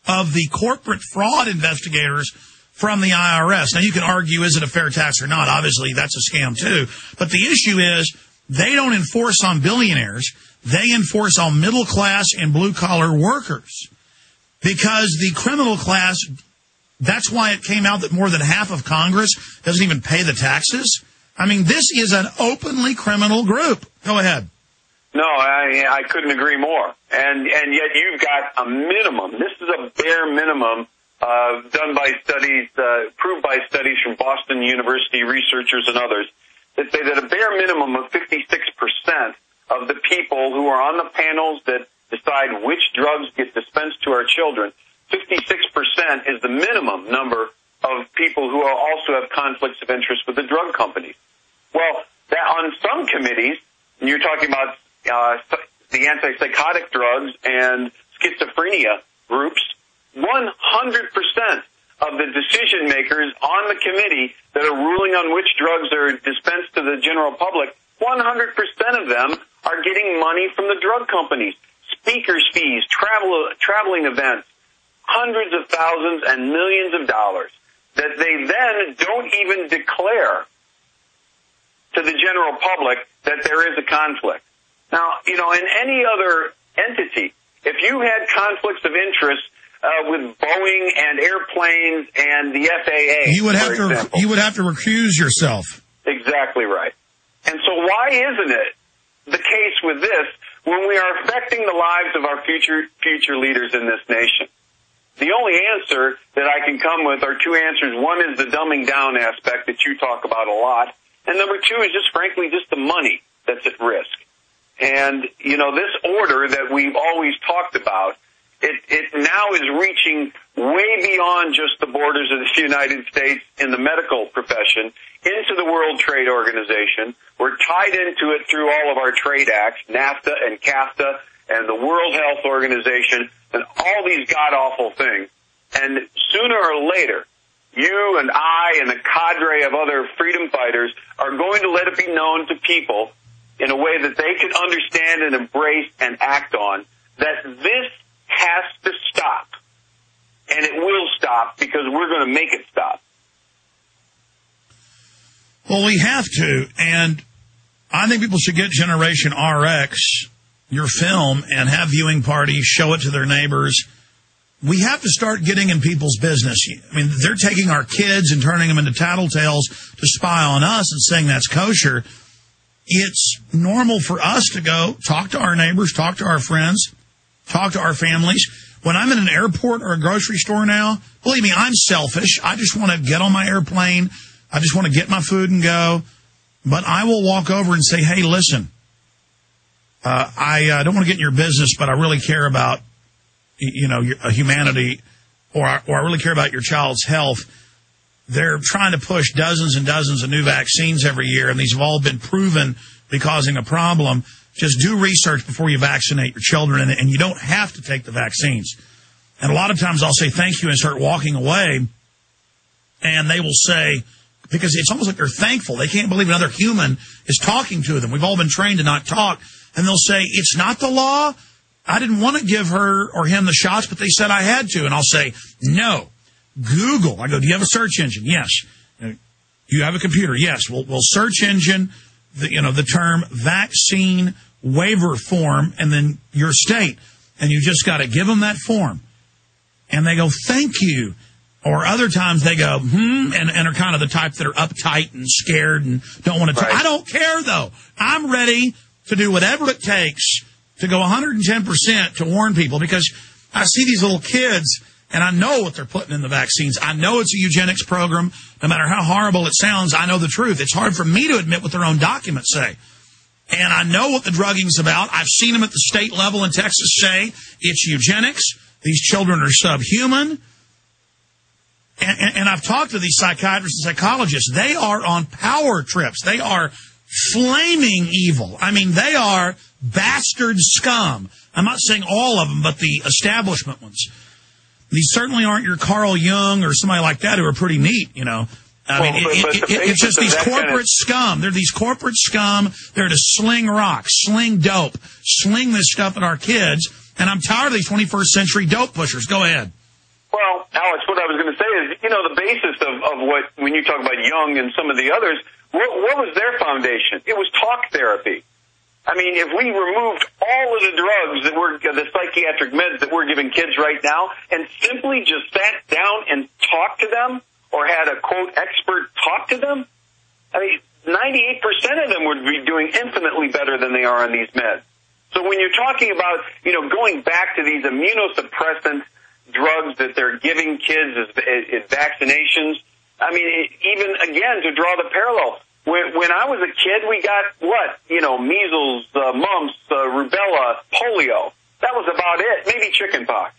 of the corporate fraud investigators from the IRS. Now, you can argue, is it a fair tax or not? Obviously, that's a scam, too. But the issue is they don't enforce on billionaires. They enforce on middle-class and blue-collar workers. Because the criminal class, that's why it came out that more than half of Congress doesn't even pay the taxes. I mean, this is an openly criminal group. Go ahead. No, I couldn't agree more. And yet you've got a minimum. This is a bare minimum done by studies, proved by studies from Boston University researchers and others that say that a bare minimum of 56% of the people who are on the panels that decide which drugs get dispensed to our children, 56% is the minimum number of people who also have conflicts of interest with the drug companies. Well, that on some committees, and you're talking about the antipsychotic drugs and schizophrenia groups, 100% of the decision makers on the committee that are ruling on which drugs are dispensed to the general public, 100% of them are getting money from the drug companies. Speakers' fees, traveling events, hundreds of thousands and millions of dollars that they then don't even declare to the general public that there is a conflict. Now, in any other entity, if you had conflicts of interest with Boeing and airplanes and the FAA, you would have to recuse yourself. Exactly right. And so why isn't it the case with this when we are affecting the lives of our future leaders in this nation? The only answer that I can come with are two answers. One is the dumbing down aspect that you talk about a lot. And number two is just, frankly, just the money that's at risk. And, this order that we've always talked about, it now is reaching way beyond just the borders of the United States in the medical profession into the World Trade Organization. We're tied into it through all of our trade acts, NAFTA and CAFTA and the World Health Organization and all these god-awful things. And sooner or later, you and I and a cadre of other freedom fighters are going to let it be known to people in a way that they can understand and embrace and act on that this has to stop. And it will stop because we're going to make it stop. Well, we have to. And I think people should get Generation RX, your film, and have viewing parties, show it to their neighbors. We have to start getting in people's business. I mean, they're taking our kids and turning them into tattletales to spy on us and saying that's kosher. It's normal for us to go talk to our neighbors, talk to our friends, talk to our families. When I'm in an airport or a grocery store now, believe me, I'm selfish. I just want to get on my airplane. I just want to get my food and go. But I will walk over and say, hey, listen, I don't want to get in your business, but I really care about, humanity, or I really care about your child's health. They're trying to push dozens and dozens of new vaccines every year, and these have all been proven to be causing a problem. Just do research before you vaccinate your children, and you don't have to take the vaccines. And a lot of times I'll say thank you and start walking away, and they will say, because it's almost like they're thankful. They can't believe another human is talking to them. We've all been trained to not talk. And they'll say, it's not the law. I didn't want to give her or him the shots, but they said I had to. And I'll say, no. Google. I go, do you have a search engine? Yes. You have a computer? Yes. Well, search engine, the term vaccine waiver form, and then your state. And you just got to give them that form. And they go, thank you. Or other times they go, and are kind of the type that are uptight and scared and don't want to talk. I don't care, though. I'm ready to do whatever it takes to go 110% to warn people, because I see these little kids and I know what they're putting in the vaccines. I know it's a eugenics program. No matter how horrible it sounds, I know the truth. It's hard for me to admit what their own documents say. And I know what the drugging's about. I've seen them at the state level in Texas say it's eugenics. These children are subhuman. And I've talked to these psychiatrists and psychologists. They are on power trips. They are flaming evil. I mean, they are bastard scum. I'm not saying all of them, but the establishment ones. These certainly aren't your Carl Jung or somebody like that who are pretty neat, it's just these corporate scum. They're these corporate scum. They're to sling rocks, sling dope, sling this stuff at our kids. And I'm tired of these 21st century dope pushers. Go ahead. Well, Alex, what I was going to say is, the basis of what, when you talk about Jung and some of the others, what was their foundation? It was talk therapy. I mean, if we removed all of the drugs the psychiatric meds that we're giving kids right now, and simply just sat down and talked to them, or had a, quote, expert talk to them, I mean, 98% of them would be doing infinitely better than they are on these meds. So when you're talking about, going back to these immunosuppressant drugs that they're giving kids as vaccinations, I mean, even, again, to draw the parallel, when I was a kid, we got what? Measles, mumps, rubella, polio. That was about it. Maybe chickenpox.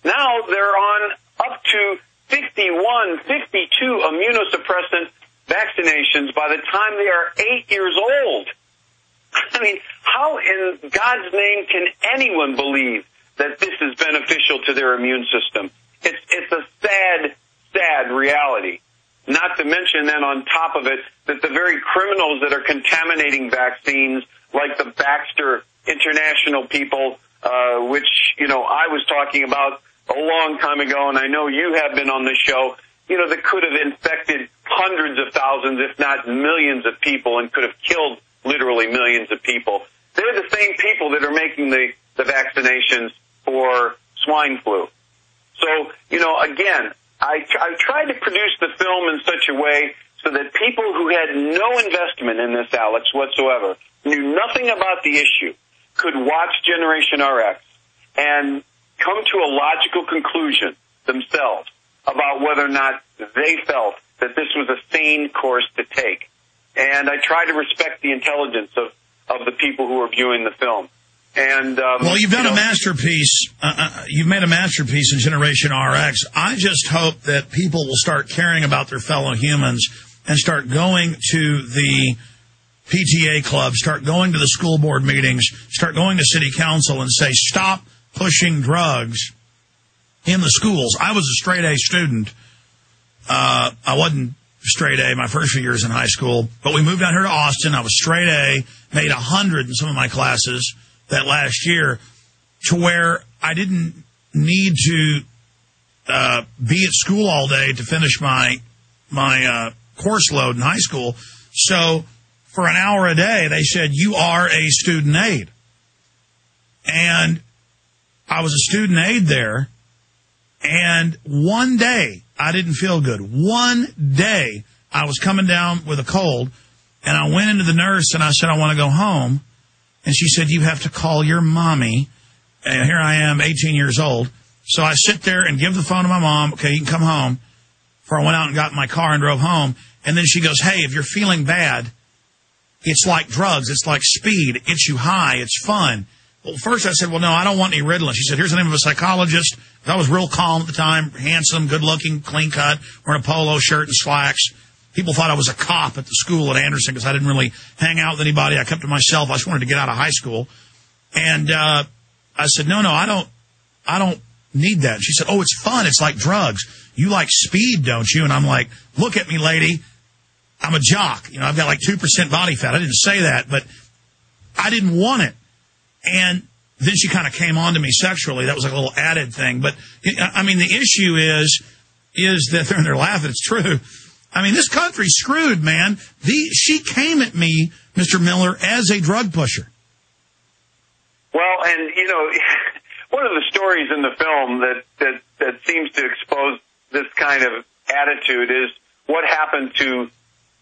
Now they're on up to 51, 52 immunosuppressant vaccinations by the time they are 8 years old. I mean, how in God's name can anyone believe that this is beneficial to their immune system? It's a sad, sad reality. Not to mention then on top of it that the very criminals that are contaminating vaccines, like the Baxter International people, which, I was talking about a long time ago, and I know you have been on the show, that could have infected hundreds of thousands, if not millions of people, and could have killed literally millions of people. They're the same people that are making the vaccinations for swine flu. So, again, I tried to produce the film in such a way so that people who had no investment in this, Alex, whatsoever, knew nothing about the issue, could watch Generation RX and come to a logical conclusion themselves about whether or not they felt that this was a sane course to take. And I try to respect the intelligence of the people who are viewing the film. And well, you've done a masterpiece. You've made a masterpiece in Generation RX. I just hope that people will start caring about their fellow humans and start going to the PTA club, start going to the school board meetings, start going to city council and say, stop pushing drugs in the schools. I was a straight A student. I wasn't straight A my first few years in high school, but we moved down here to Austin. I was straight A, made 100 in some of my classes that last year, to where I didn't need to be at school all day to finish my course load in high school. So for an hour a day, they said, you are a student aide. And I was a student aide there. And one day, I didn't feel good. One day, I was coming down with a cold, and I went into the nurse, and I said, I want to go home. And she said, you have to call your mommy. And here I am, 18 years old. So I sit there and give the phone to my mom. Okay, you can come home. Before I went out and got in my car and drove home. And then she goes, hey, if you're feeling bad, it's like drugs. It's like speed. It gets you high. It's fun. Well, first I said, well, no, I don't want any Ritalin. She said, here's the name of a psychologist. I was real calm at the time, handsome, good-looking, clean-cut, wearing a polo shirt and slacks. People thought I was a cop at the school at Anderson because I didn't really hang out with anybody. I kept to myself. I just wanted to get out of high school. And I said, no, I don't need that. And she said, oh, it's fun. It's like drugs. You like speed, don't you? And I'm like, look at me, lady. I'm a jock. I've got like 2% body fat. I didn't say that, but I didn't want it. And then she kind of came on to me sexually. That was like a little added thing. But, I mean, the issue is that they're laughing. It's true. I mean, this country's screwed, man. She came at me, Mr. Miller, as a drug pusher. Well, and, one of the stories in the film that seems to expose this kind of attitude is what happened to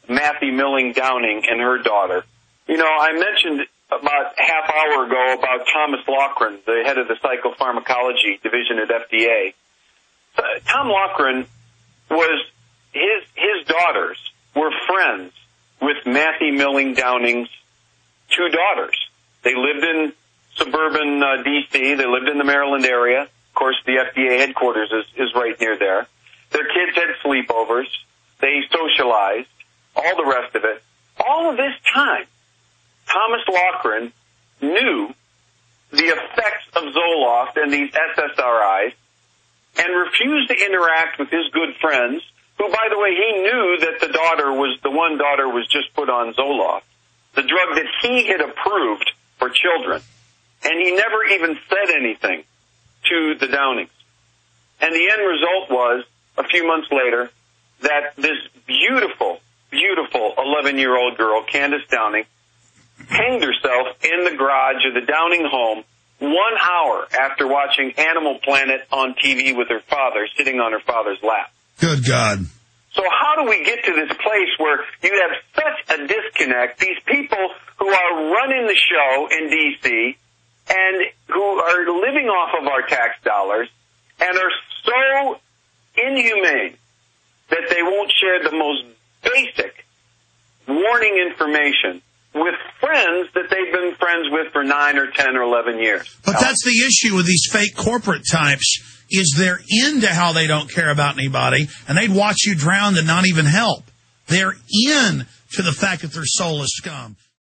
Matthew Milling Downing and her daughter. I mentioned about a half hour ago about Thomas Loughran, the head of the psychopharmacology division at FDA. Tom Loughran his daughters were friends with Matthew Milling Downing's two daughters. They lived in suburban D.C. They lived in the Maryland area. Of course, the FDA headquarters is right near there. Their kids had sleepovers. They socialized, all the rest of it. All of this time, Thomas Loughran knew the effects of Zoloft and these SSRIs and refused to interact with his good friends, who, by the way, he knew that the one daughter was just put on Zoloft, the drug that he had approved for children. And he never even said anything to the Downings. And the end result was, a few months later, that this beautiful, beautiful 11-year-old girl, Candace Downing, hanged herself in the garage of the Downing home 1 hour after watching Animal Planet on TV with her father, sitting on her father's lap. Good God. So how do we get to this place where you have such a disconnect, these people who are running the show in D.C. and who are living off of our tax dollars and are so inhumane that they won't share the most basic warning information with friends that they've been friends with for 9 or 10 or 11 years. But that's the issue with these fake corporate types, is they're into how they don't care about anybody, and they'd watch you drown and not even help. They're in to the fact that they're soulless scum.